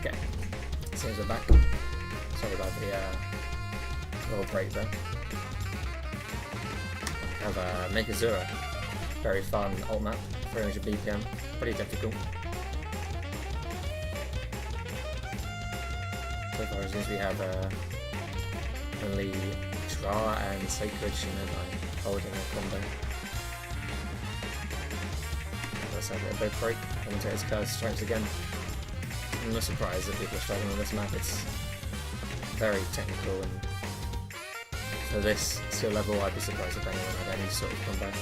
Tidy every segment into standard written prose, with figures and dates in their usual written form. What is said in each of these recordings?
Okay, seems we're back. Sorry about the little break there. We have Megazura, very fun ult map, 300 BPM, pretty difficult. So far as we have only Tra and Sacred Shinonai holding a combo. Let's have a bit break. Commentator's curse strikes again. I'm not surprised that people are struggling on this map. It's very technical, and for this skill level, I'd be surprised if anyone had any sort of comeback.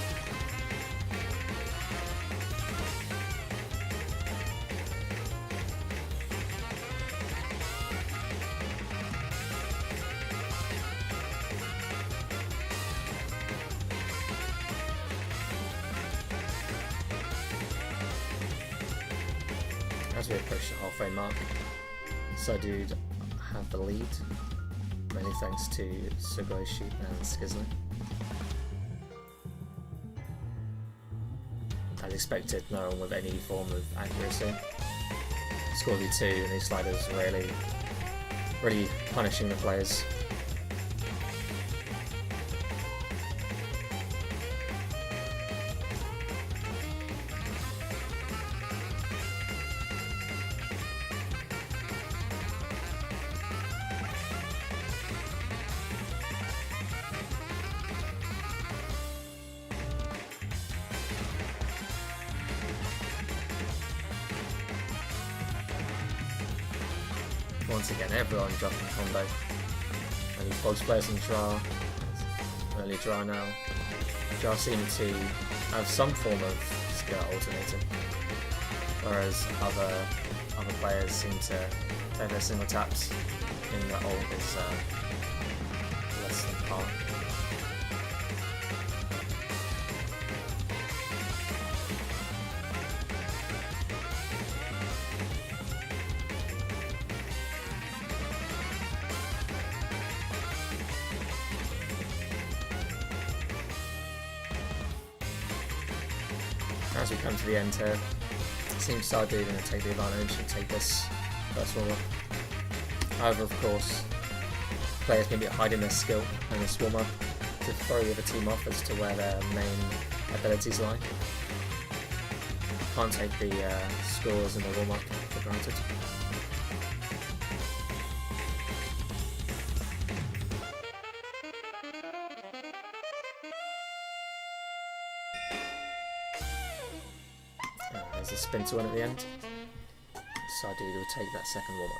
As we approach the halfway mark, Dude have the lead, many thanks to Sugoishi and Skizzling. As expected, no one with any form of accuracy. Score 2 and these sliders really punishing the players. Once again, everyone dropping combo. Only Fogs players in Jar, early Jar now. Jar seem to have some form of skill alternating, whereas other players seem to take their single taps in the ult is less than par. As we come to the end here, it seems Sardu going to take the advantage and take this first warm up. However, of course, players can be hiding their skill in this warm up to throw the other team off as to where their main abilities lie. Can't take the scores in the warm up for granted. There's a spin to win at the end. Sardu will take that second warm up.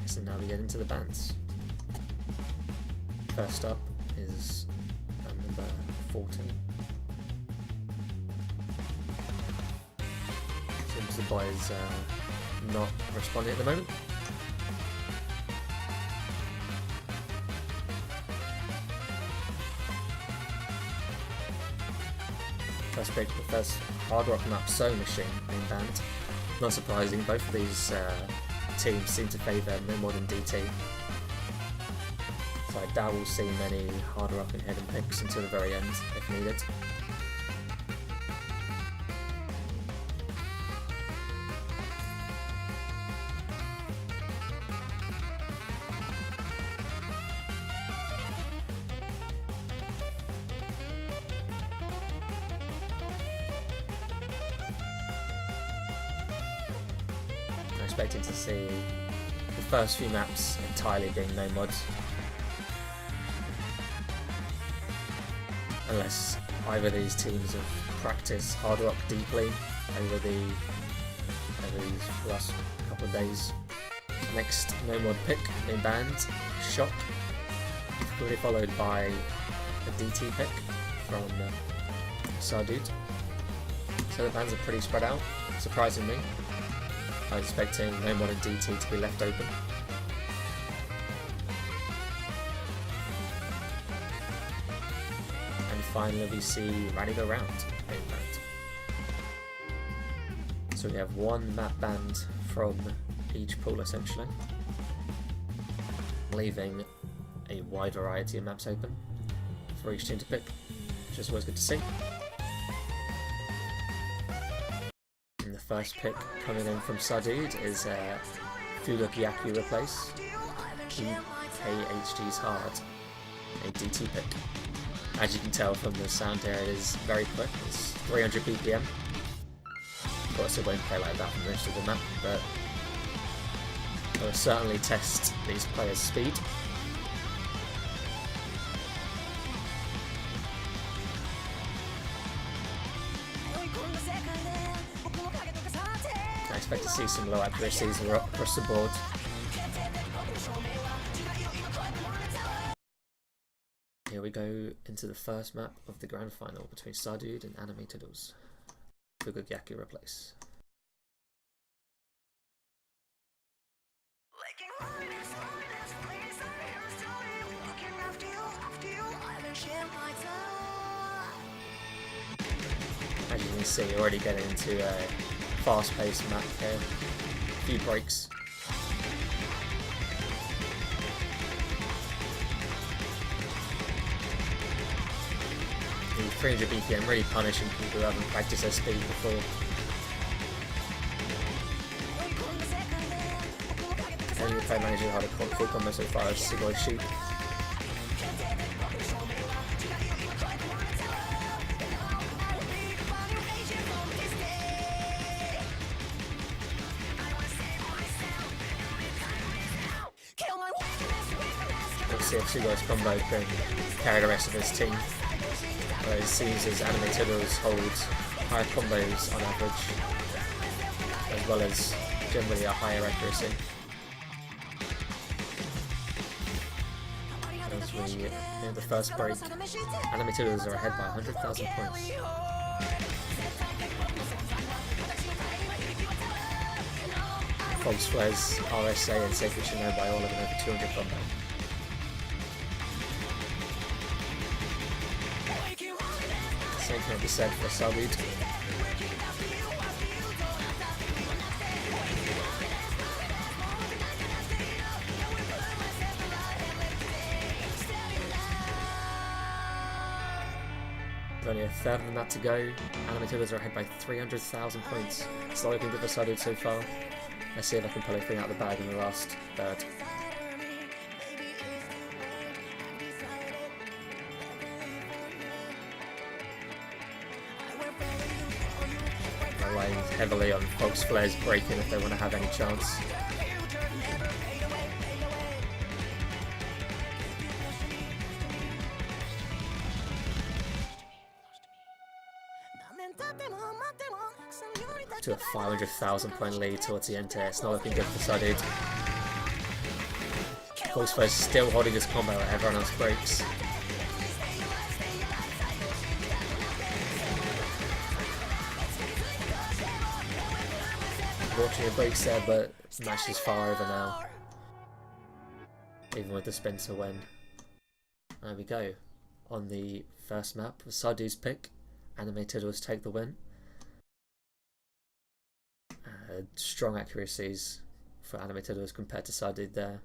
So now we get into the bands. First up is number 14. Seems the boys not responding at the moment. First pick, the first hard rock map Soul Machine being banned. Not surprising, both of these teams seem to favour no more than DT. So I doubt we'll see many harder up and hidden picks until the very end if needed. I'm expecting to see the first few maps entirely being no mods. Unless either of these teams have practiced hard rock deeply over these last couple of days. Next no mod pick being banned, Shock, quickly followed by a DT pick from Sardu. So the bans are pretty spread out, surprisingly. I was expecting no mod and DT to be left open. finally we see Rally Go Round being banned. So we have one map banned from each pool essentially, leaving a wide variety of maps open for each team to pick, which is always good to see. And the first pick coming in from Sardud is Fuluk Yaku replace KHG's Hard, a DT pick. As you can tell from the sound here, it is very quick. It's 300 BPM. Of course, it won't play like that for most of the map, but it will certainly test these players' speed. I expect to see some low accuracies across the board. Here we go into the first map of the grand final between Sardud and Anime Tiddles. Fuluk Yaku replace. As you can see, already getting into a fast-paced map here. A few breaks. The 300 BPM really punishing people who haven't practiced their speed before. Only player managing how to full combo so far is Sugoi Shoot. Let's see if Sugoi's combo can carry the rest of his team. Whereas it seems as Anime Tiddles holds higher combos on average, as well as generally a higher accuracy. As we in the first break, Anime Tiddles are ahead by 100,000 points. False Flares, RSA and Sacred Shino by all of an over 200 combo. Same can be said for Sardud. Only a third of the map to go. Anime Tiddles are ahead by 300,000 points. It's not looking good for Sardud so far. Let's see if I can pull anything out of the bag in the last third. Relying heavily on False Flares breaking if they want to have any chance. To a 500,000 point lead towards the end here. It's not looking good for Sardud. False Flares still holding his combo while everyone else breaks. Watching it breaks there, but match is far over now. Even with the spin to win. There we go. On the first map, Sardud's pick. Anime Tiddles take the win. Strong accuracies for Anime Tiddles compared to Sardud there.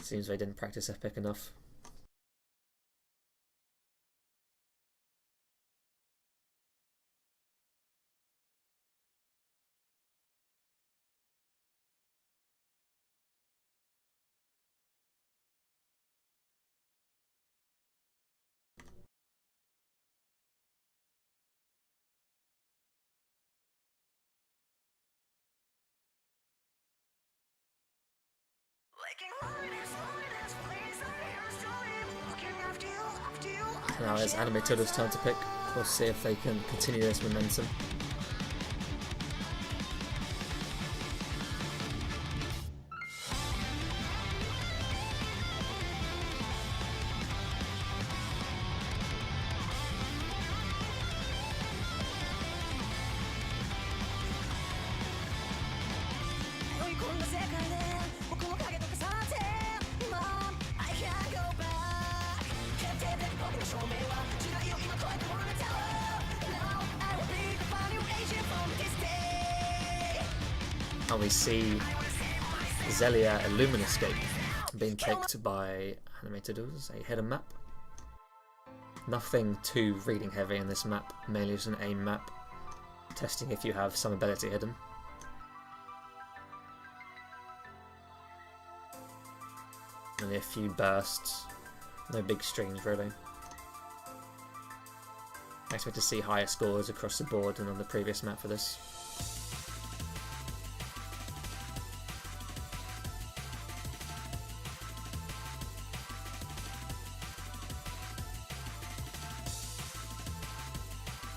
Seems they didn't practice their pick enough. Now it's Anime Tiddles' turn to pick. We'll see if they can continue this momentum. and we see Zelia Illuminescape being picked by Tiddles, a hidden map. Nothing too reading heavy in this map, mainly just an aim map, testing if you have some ability hidden. Only a few bursts, no big streams really. I expect to see higher scores across the board than on the previous map for this.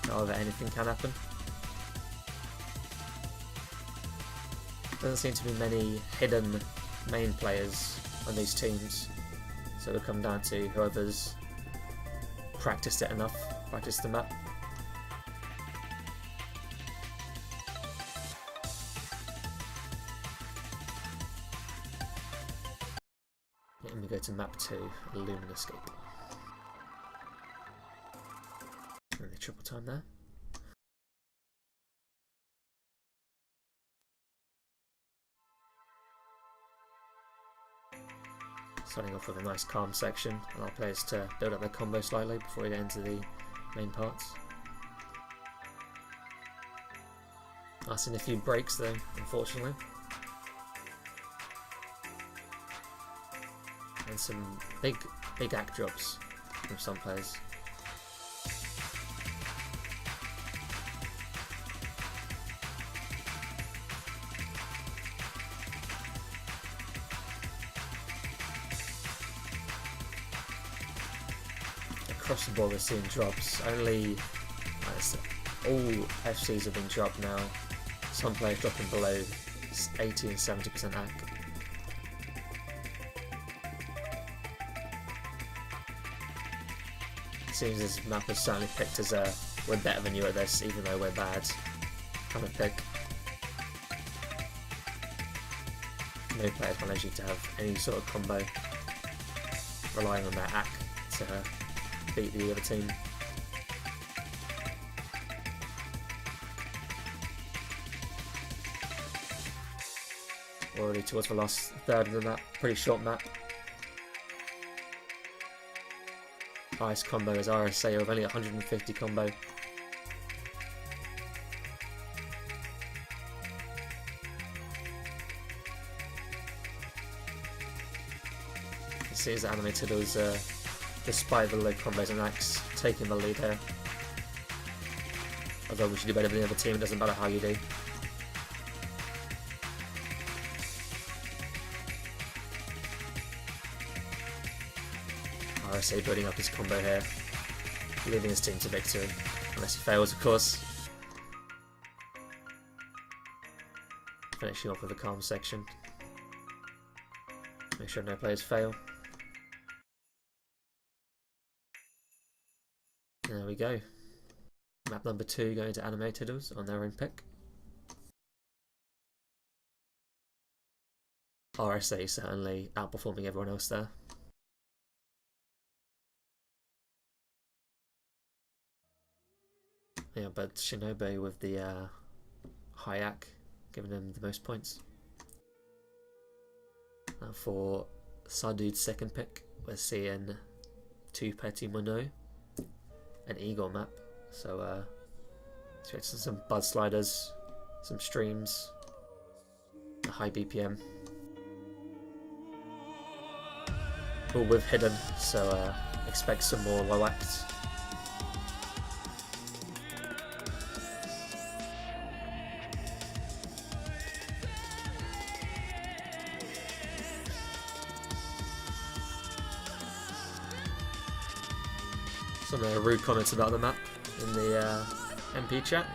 However, anything can happen. Doesn't seem to be many hidden main players on these teams, so it'll come down to whoever's practiced it enough, practiced the map. And we go to map 2, Illuminescape. And the triple time there. Starting off with a nice calm section, allow players to build up their combo slightly before we get into the main parts. I've seen a few breaks though, unfortunately. And some big act drops from some players. Across the board we're seeing drops. Only all FCs have been dropped now. Some players dropping below 80 and 70% AC. It seems this map is certainly picked as a we're better than you at this, even though we're bad kind of pick. No players managing to have any sort of combo, relying on their AC to beat the other team. Already towards the last third of the map, pretty short map. Highest combo is RSA with only 150 combo. It seems that Tiddles, despite the low combos and axe, taking the lead here. Although we should do better than the other team, it doesn't matter how you do. RSA building up his combo here, leading his team to victory, unless he fails of course. Finishing off with a calm section. Make sure no players fail. There we go. Map number 2 going to Tiddles on their own pick. RSA certainly outperforming everyone else there. Yeah, but Shinobi with the high AC giving him the most points. Now for Sardude's second pick, we're seeing 2 Petit Mono, an Eagle map, so expecting some buzz sliders, some streams, a high BPM, all with hidden, so expect some more low acts. Some rude comments about the map in the MP chat.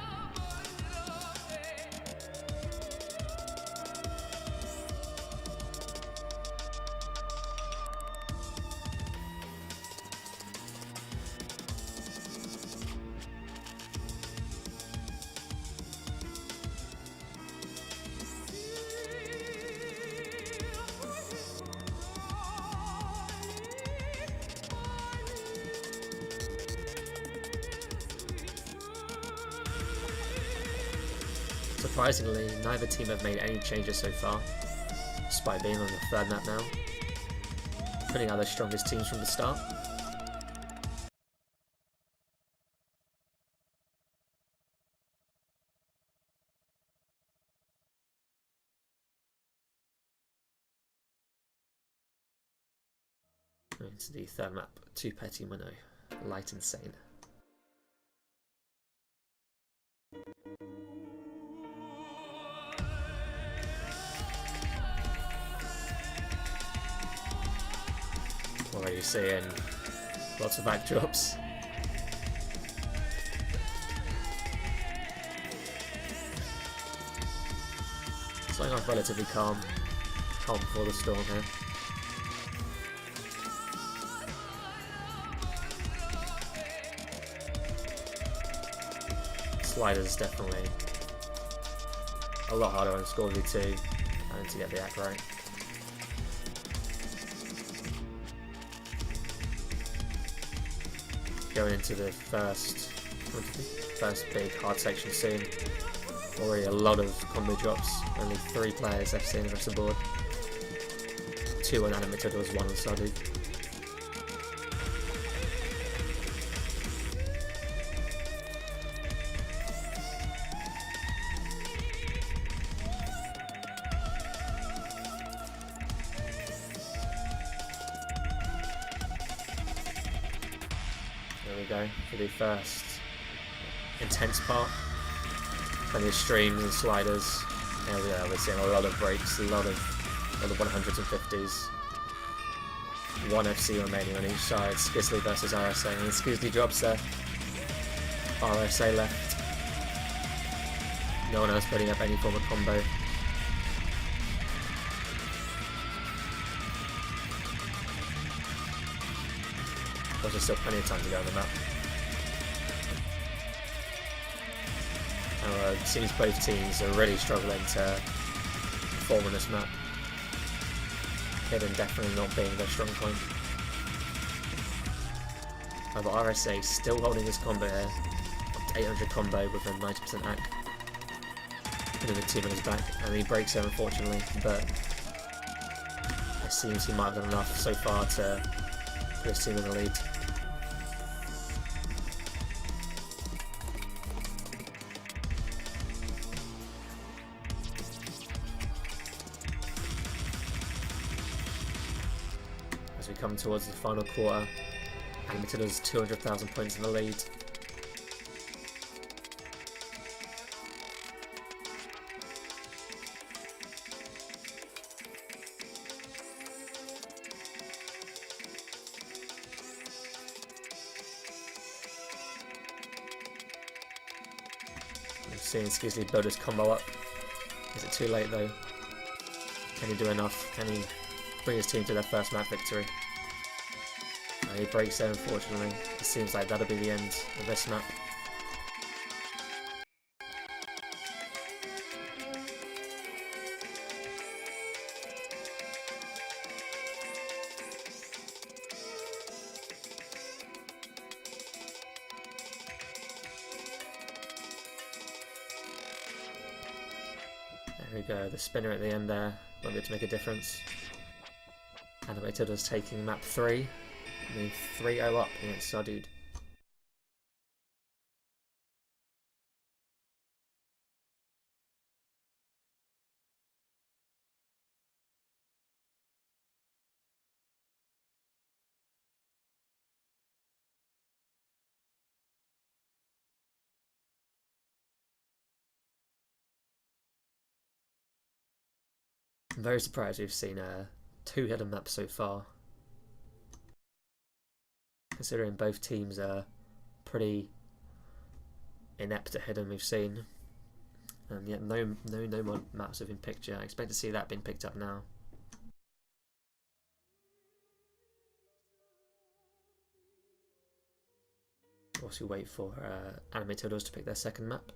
Surprisingly, neither team have made any changes so far, despite being on the third map now, putting out their strongest teams from the start. Into the third map, Two Petty Minnow, Light Insane. Already seeing lots of backdrops. Starting off relatively calm before the storm here. Sliders definitely a lot harder on score V2 and to get the act right. Going into the first big hard section soon. Already a lot of combo drops. Only 3 players FCing across the board. 2 on animated, was 1 on Stardew. There we go for the first intense part. Plenty of streams and sliders. There we go. We're seeing a lot of breaks, a lot of 100s and 50s. 1 FC remaining on each side. Skizzly versus RSA, and Skizzly drops there. RSA left. No one else putting up any form of combo. There's still plenty of time to go on the map. It seems both teams are really struggling to perform on this map. Hidden definitely not being their strong point. However, RSA still holding his combo here. Up to 800 combo with a 90% act. Putting the team on his back, and he breaks there unfortunately, but it seems he might have done enough so far to put his team in the lead. As we come towards the final quarter, and Tiddles 200,000 points in the lead. I'm seeing Skizzly build his combo up. Is it too late though? Can he do enough? Can he bring his team to their first map victory? And he breaks there unfortunately. It seems like that'll be the end of this map. There we go, the spinner at the end there won't be able to make a difference. Animated was taking map 3, I mean 3-0 up against Stardew. I'm very surprised we've seen 2 hidden maps so far, considering both teams are pretty inept at hidden we've seen, and yet no more maps have been picked yet. I expect to see that being picked up now. Also wait for Animated to pick their second map.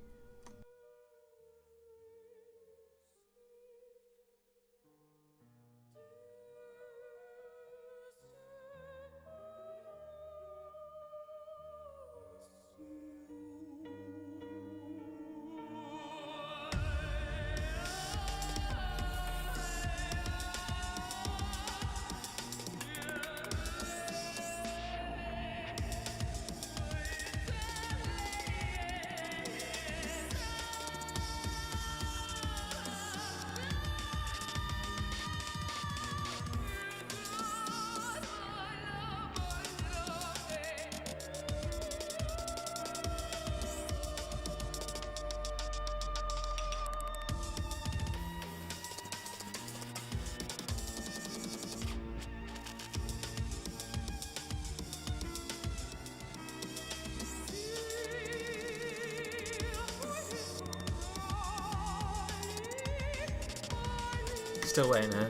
Still waiting here.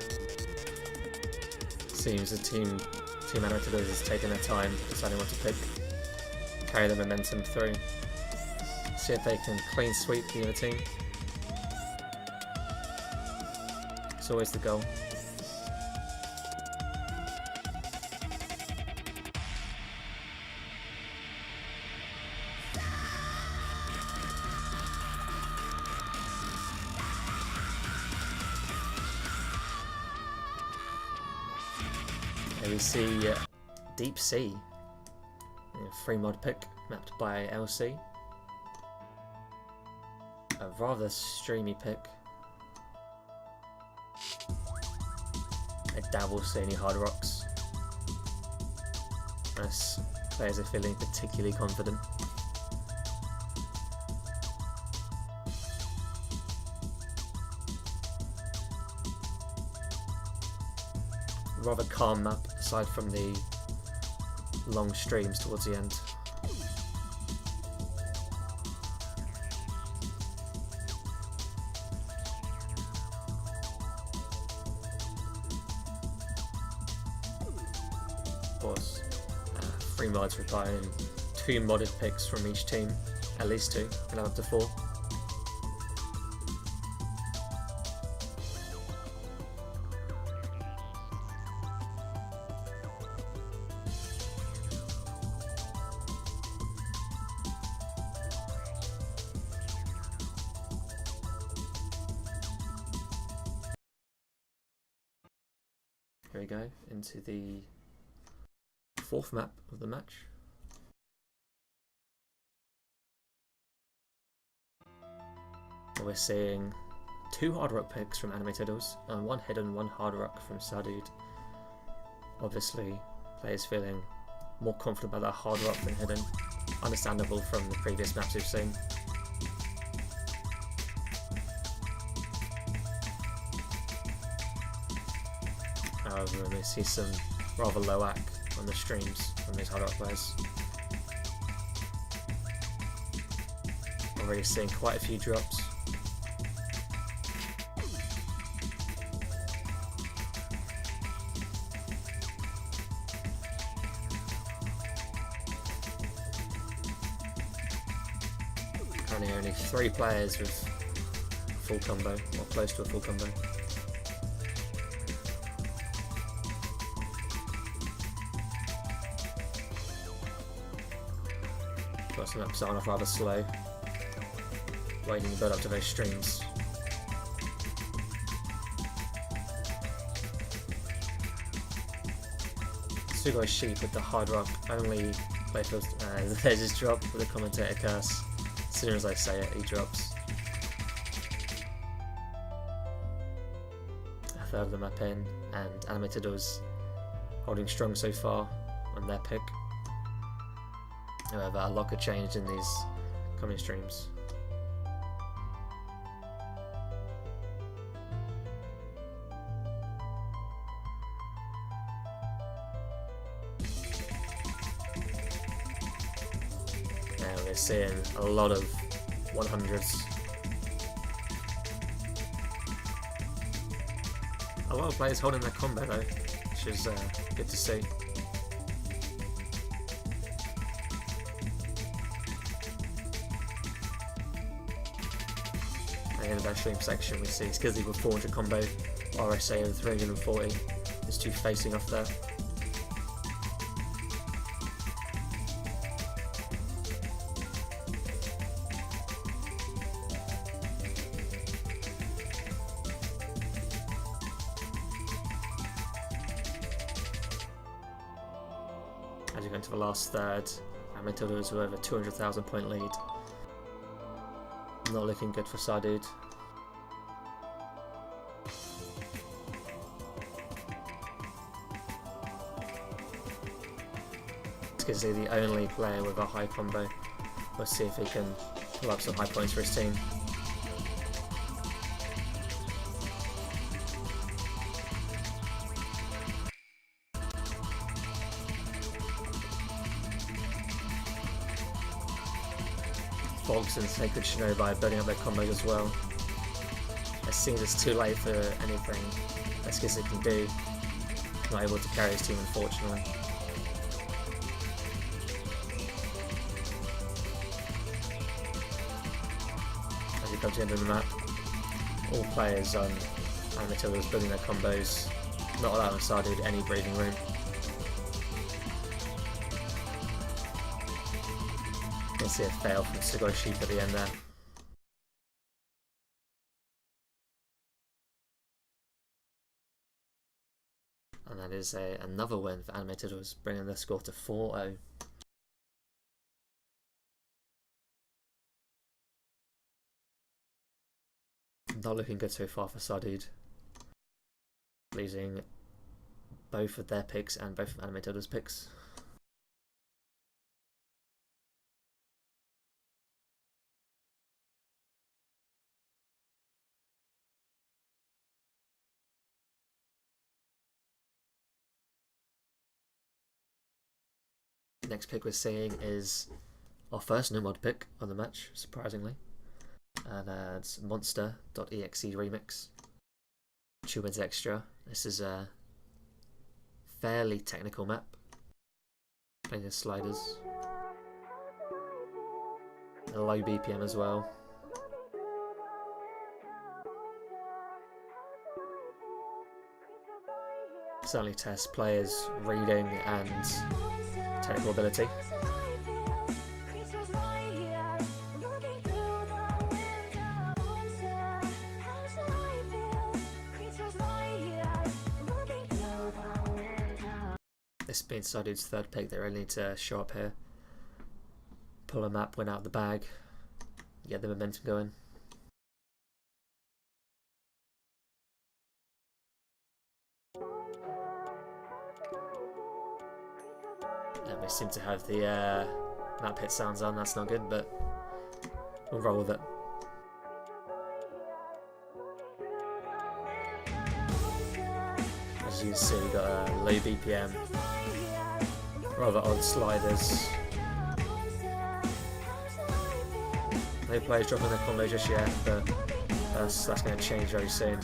Seems the team Tiddles is taking their time, deciding what to pick. Carry the momentum through. See if they can clean sweep the other team. It's always the goal. Here we see Deep Sea, free mod pick mapped by LC. A rather streamy pick. I doubt we'll see any hard rocks, as players are feeling particularly confident. Rather calm map aside from the long streams towards the end. Of course, free mods requiring 2 modded picks from each team, at least 2, and up to 4. Here we go, into the 4th map of the match. We're seeing 2 hard rock picks from Tiddles and 1 hidden, 1 hard rock from Sadud. Obviously, players feeling more confident about that hard rock than hidden. Understandable from the previous maps we've seen. However, we may see some rather low AC on the streams from these hard rock players. Already seeing quite a few drops. Currently only 3 players with full combo, or close to a full combo. Some maps starting off rather slow, waiting to build up to those streams. Sugoi Sheep with the hard rock only playfield. There's his drop with the commentator curse. As soon as I say it, he drops. A third of the map in, and Tiddles holding strong so far on their pick. However, a lot could change in these coming streams. Now we're seeing a lot of 100s. A lot of players holding their combo though, which is good to see. In the stream section we see Skizzy with 400 combo, RSA with 340. There's 2 facing off there. As you go into the last third, Tiddles with over 200,000 point lead. Not looking good for Sadud. Skizzy the only player with a high combo. We'll see if he can pull up some high points for his team. Fogs and Sacred Shinobi building up their combos as well. seems it's too late for anything that Skizzy can do. Not able to carry his team, unfortunately. As you come to the end of the map, all players on Tiddles building their combos, not allowing Sardude any breathing room. You can see a fail from Sugoi Sheep at the end there. And that is another win for Tiddles, bringing the score to 4-0. Not looking good so far for Sardude, losing both of their picks and both of Tiddles' picks. Next pick we're seeing is our first no mod pick on the match, surprisingly. And it's monster.exe remix. Chubin's Extra. This is a fairly technical map. Playing the sliders. A low BPM as well. Certainly tests players' reading and technical ability. This being Sardude's third pick, they really need to show up here, pull a map, win out of the bag, get the momentum going. And we seem to have the map hit sounds on, that's not good, but we'll roll with it. As you can see, we've got a low BPM, rather odd sliders. No players dropping their combo just yet, but that's going to change very soon.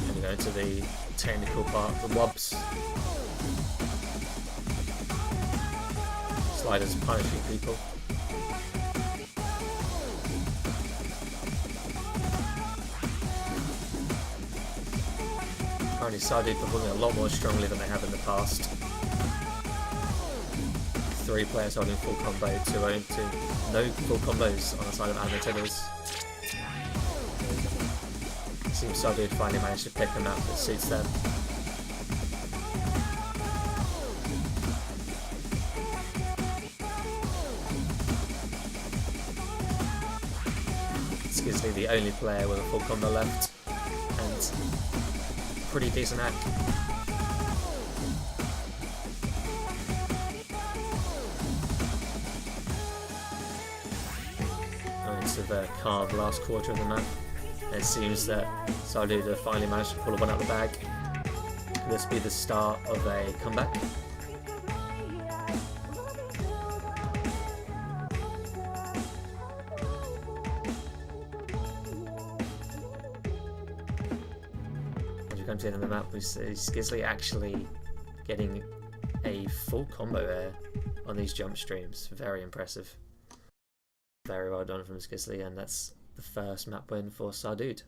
Then we go into the technical part, the wobs. Sliders punishing people. Currently Sardude performing a lot more strongly than they have in the past. 3 players holding full combo, 2 own, 2 no full combos on the side of Tiddles. It seems Sardude finally managed to pick a map that suits them. Skizzy the only player with a full combo left, and pretty decent hack. Going into the carved last quarter of the map, it seems that Sardude have finally managed to pull one out of the bag. Could this be the start of a comeback? Comes in on the map, we see Skizzy actually getting a full combo there on these jump streams. Very impressive. Very well done from Skizzy, and that's the first map win for Sardude.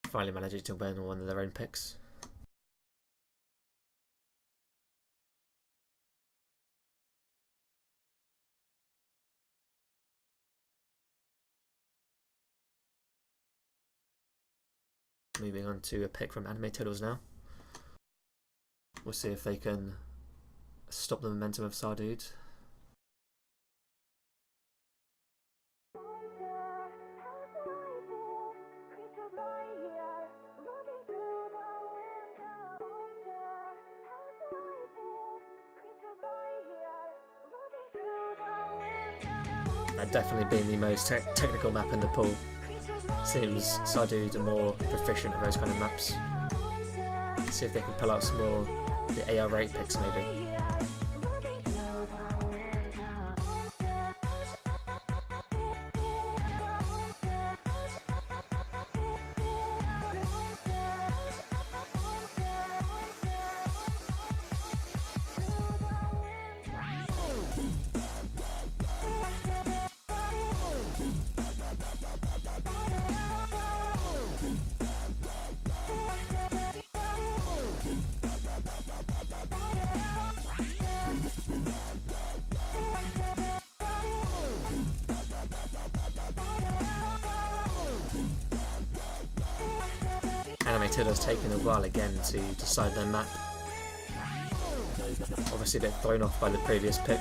Finally managing to win one of their own picks. Moving on to a pick from Tiddles now. We'll see if they can stop the momentum of Sardude. That definitely being the most technical map in the pool. Seems Sardude are more proficient at those kind of maps. See if they can pull out some more the AR8 picks maybe. Tiddles taking a while again to decide their map. Obviously they're thrown off by the previous pick.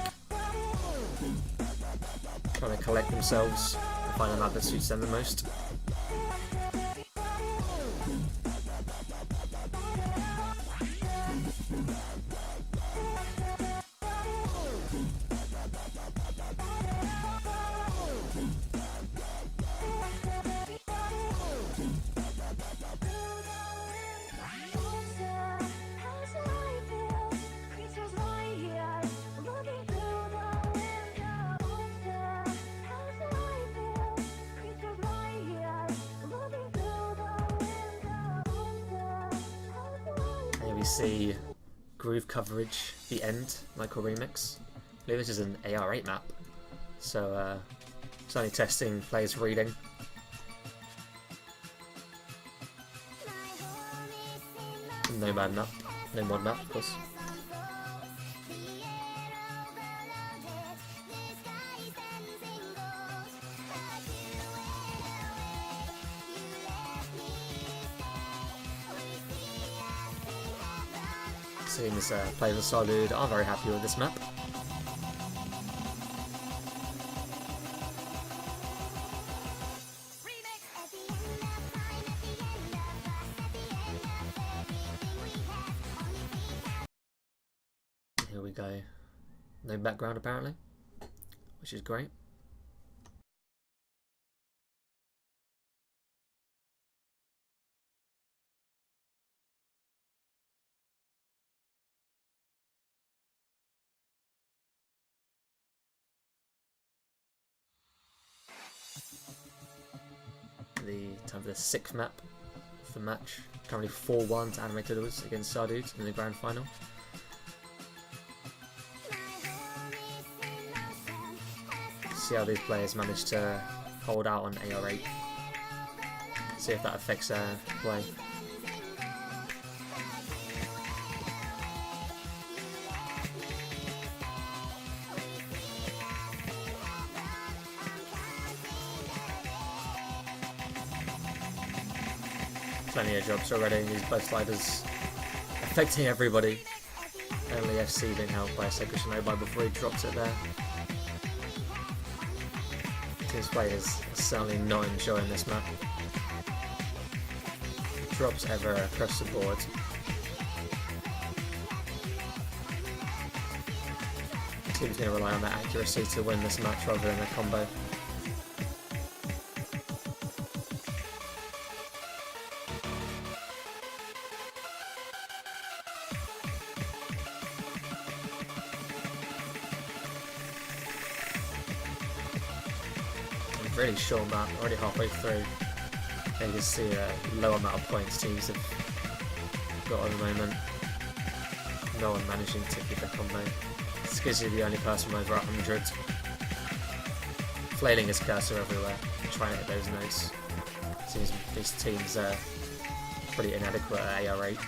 Trying to collect themselves and find a map that suits them the most. We see groove coverage, the end, Michael remix. I believe this is an AR8 map, so it's only testing players' reading. No mod map, of course. Seems players of Sardude are very happy with this map. Here we go. No background apparently, which is great. Time for the 6th map of the match. Currently 4-1 to Tiddles against Sardude in the grand final. See how these players manage to hold out on AR8. See if that affects their play. Plenty of drops already. These both sliders affecting everybody. Only FC being held by Shinobi before he drops it there. Team's players are certainly not enjoying this map. Drops ever across the board. Team's going to rely on that accuracy to win this match rather than a combo. Really short map, already halfway through. And you can see a low amount of points teams have got at the moment. No one managing to keep their combo. Skizzy the only person over 100. Flailing his cursor everywhere, trying to hit those notes. Seems these teams are pretty inadequate at AR8.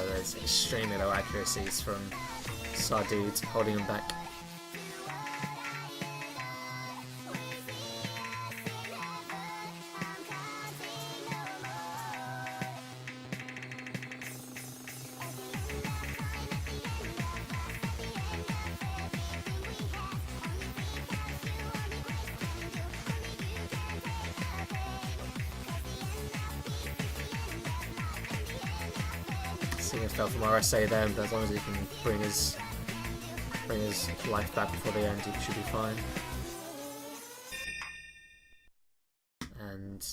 There's extremely low accuracies from Sardude holding him back. Seeing a fail from RSA there, but as long as he can bring his bring his life back before the end, he should be fine. And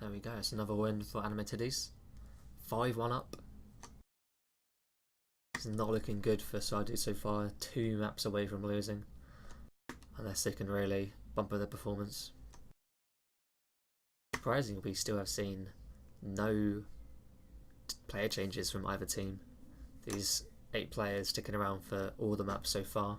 there we go, it's another win for Anime Tiddles. 5-1 up. It's not looking good for Sardu so far, 2 maps away from losing. Unless they can really bump up their performance. Surprisingly, we still have seen no player changes from either team. These 8 players sticking around for all the maps so far.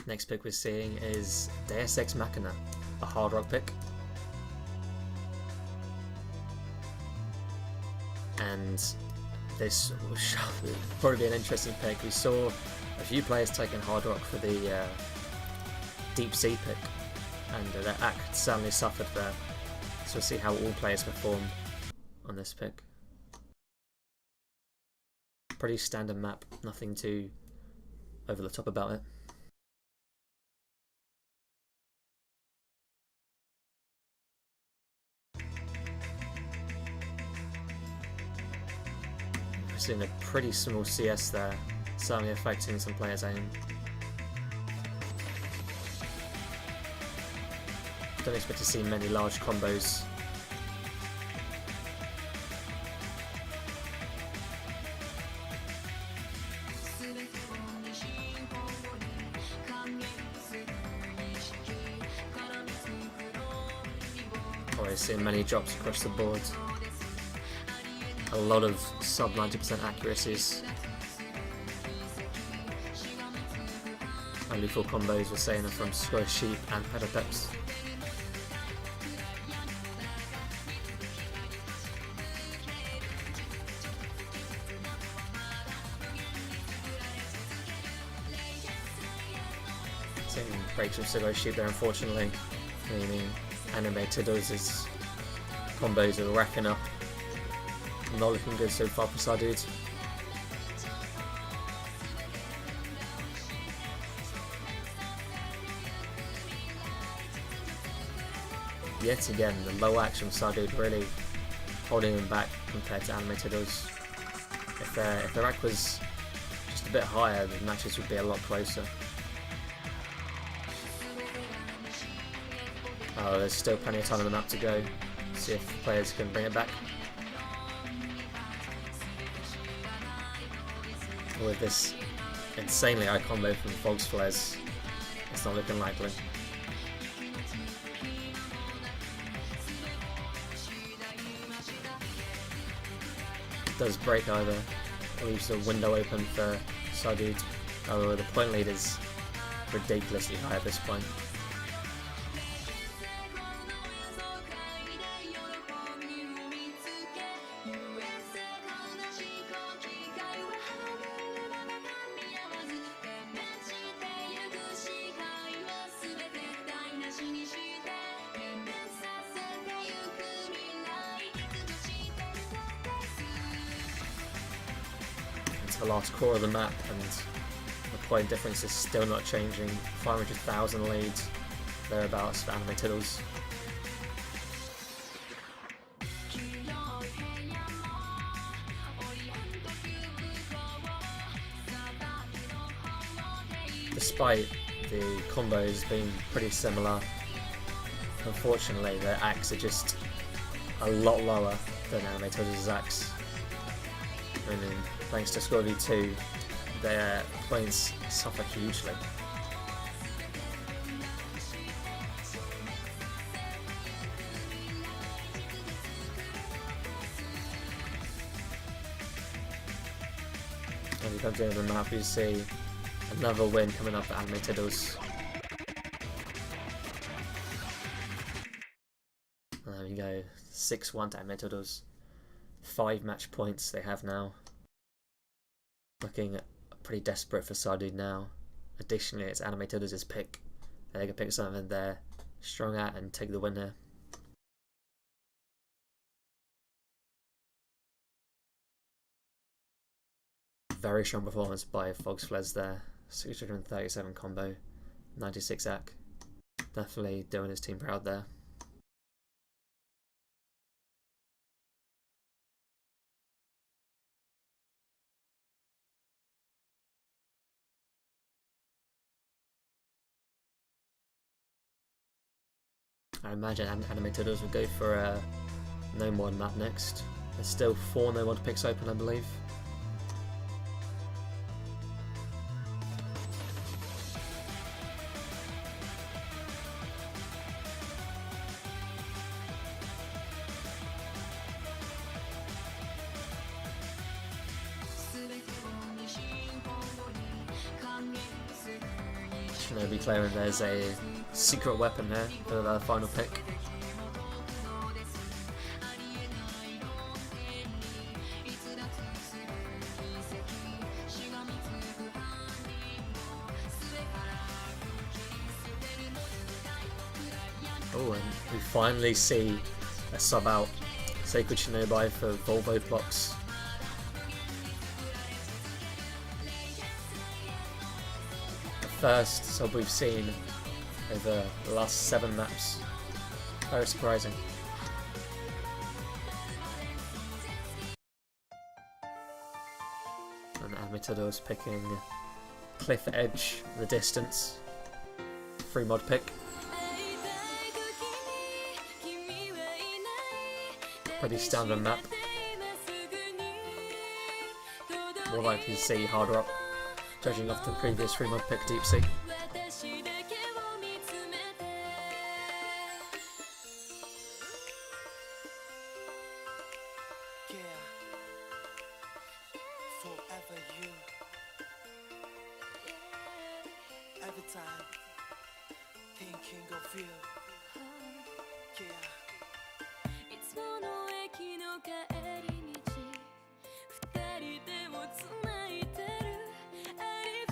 Next pick we're seeing is Deus Ex Machina, a hard rock pick. And this will probably be an interesting pick. We saw a few players taking hard rock for the deep sea pick, and their act certainly suffered there. So we'll see how all players perform on this pick. Pretty standard map, nothing too over the top about it. Seeing a pretty small CS there, certainly affecting some players' aim. Don't expect to see many large combos. Already seeing many drops across the board. A lot of sub 90% accuracies. Only 4 combos we're saying are from Square Sheep and Pedopeps. Seeing breaks with Square Sheep there, unfortunately, meaning Anime Tiddles' combos are racking up. Not looking good so far for Sardude. Yet again, the low action Sardude really holding him back compared to Anime Tiddles. If their rack was just a bit higher, the matches would be a lot closer. Oh, there's still plenty of time on the map to go. See if players can bring it back. With this insanely high combo from Fogs Flares, it's not looking likely. It does break either, leaves the window open for Sardude. Oh, the point lead is ridiculously high at this point. The last core of the map, and the point difference is still not changing. 500,000 leads thereabouts for Anime Tiddles. Despite the combos being pretty similar, unfortunately their acts are just a lot lower than Anime Tiddles' acts. And then, thanks to Score V2, their points suffer hugely. As you come to the map, you see another win coming up for Anime Tiddles. There we go, 6-1 to Anime Tiddles. 5 match points they have now. Looking pretty desperate for Sardude now. Additionally, it's Anime Tiddles' pick They can pick something they're strong at and take the win here. Very strong performance by Fogsflez there. 637 combo, 96 AC. Definitely doing his team proud there. I imagine Anime Tiddles will go for a no mod map next. There's still 4 no mod picks open, I believe. Shinobi claiming there's a secret weapon here for the final pick. Oh, and we finally see a sub out. Sacred Shinobi for Volvo blocks. First sub we've seen over the last 7 maps. Very surprising. And Amitodo's picking Cliff Edge, the distance. Free mod pick. Pretty standard map. More likely to see Hard Rock, judging off the previous free mod pick Deep Sea.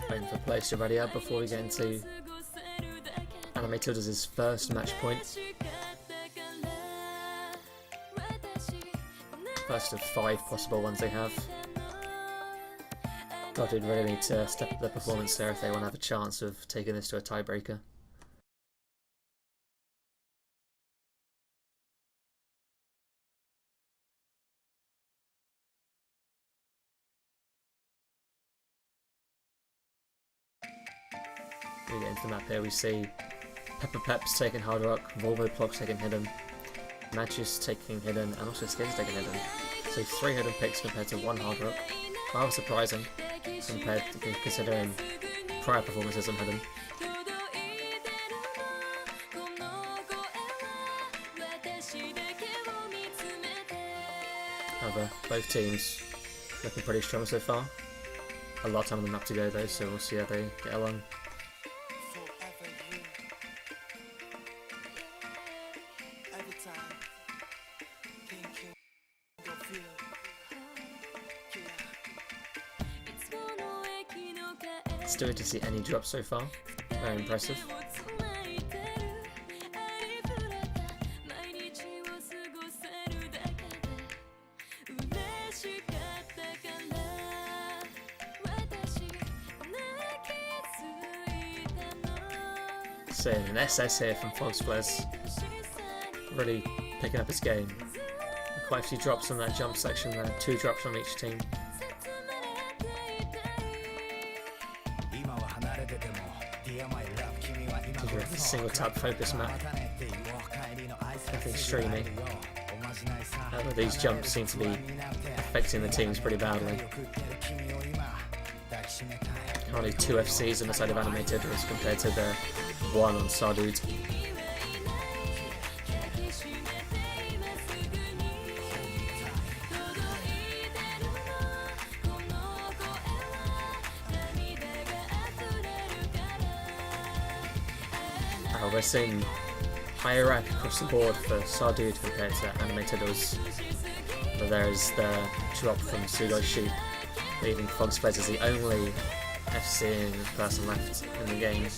Waiting for players to ready up before we get into Anime Tiddles' first match point. First of 5 possible ones they have. God, they'd really need to step up their performance there if they want to have a chance of taking this to a tiebreaker. We get into the map here, we see Pepper Peps taking Hard Rock, Volvo Plogs taking Hidden, Matches taking Hidden, and also Skins taking Hidden. So 3 Hidden picks compared to 1 Hard Rock. Rather surprising, compared to considering prior performances on Hidden. However, both teams looking pretty strong so far. A lot of time on the map to go though, so we'll see how they get along. Still to see any drops so far. Very impressive. Seeing an SS here from Fogsflez. Really picking up his game. Quite a few drops on that jump section there. 2 drops from each team. A single tap focus map. Nothing streamy. These jumps seem to be affecting the teams pretty badly. Currently 2 FCs on the side of Anime Tiddles compared to the 1 on Sardud. We're seeing higher rank across the board for Sardud compared to Anime Tiddles. But there's the drop from Sugoi Sheep, leaving Fogsflez as the only FCing person left in the game.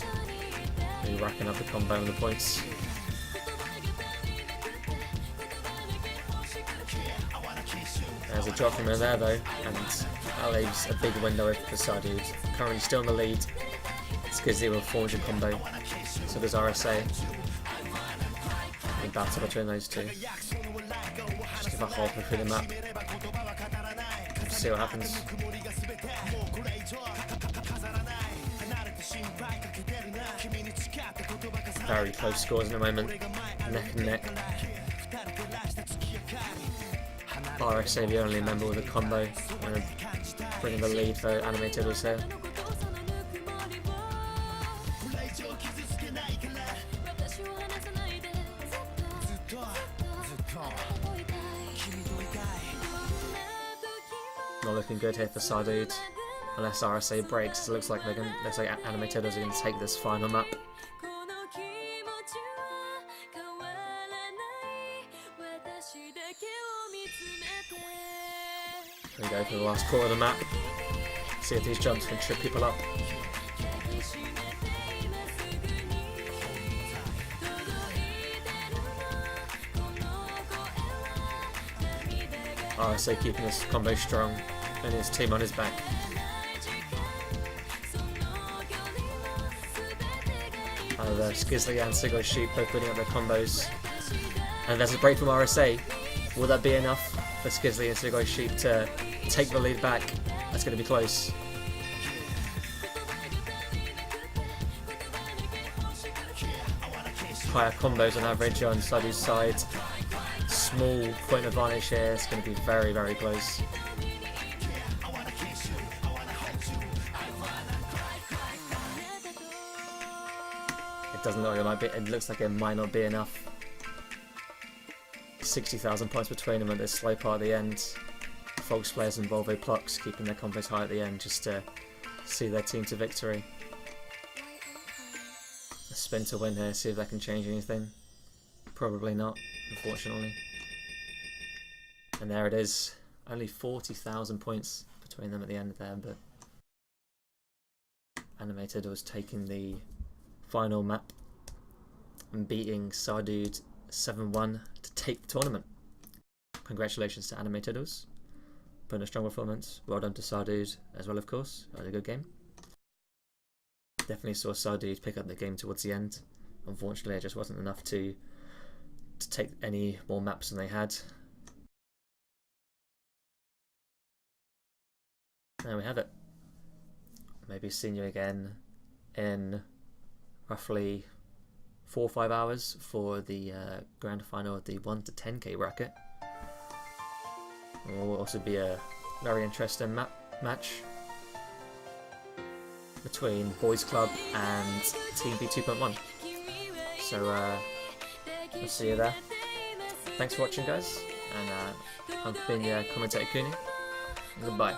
Really racking up the combo and the points. There's a drop from in there though, and that leaves a big window open for Sardud. Currently still in the lead. Skizzy with 400 combo. So does RSA. Big battle between those two. Just give a hole through the map. See what happens. Very close scores in the moment. Neck and neck. RSA the only member with a combo. Bringing the lead for Animated also. Not looking good here for Sardud. Unless RSA breaks, it looks like Animated are going to take this final map. Here we go for the last quarter of the map. See if these jumps can trip people up. RSA keeping his combo strong and his team on his back. The Skizzy and Sigo Sheep both putting up their combos. And there's a break from RSA. Will that be enough for Skizzy and Sigo Sheep to take the lead back? That's going to be close. Higher combos on average on Sardud's side. Small point advantage here. It's going to be very, very close. It doesn't look like it might be. It looks like it might not be enough. 60,000 points between them at this slow part at the end. Fox players and Volvo Plucks keeping their combos high at the end just to see their team to victory. A spin to win here. See if that can change anything. Probably not, unfortunately. And there it is. Only 40,000 points between them at the end there, but Animated was taking the final map and beating Sardud 7-1 to take the tournament. Congratulations to Animated. Putting a strong performance. Well done to Sardud as well, of course. That was a good game. Definitely saw Sardud pick up the game towards the end. Unfortunately, it just wasn't enough to take any more maps than they had. There we have it. Maybe seeing you again in roughly 4 or 5 hours for the grand final of the 1 to 10k bracket. It will also be a very interesting match between Boys Club and Team B 2.1. So I'll see you there. Thanks for watching, guys, and I've been your commentator Kuni. Goodbye.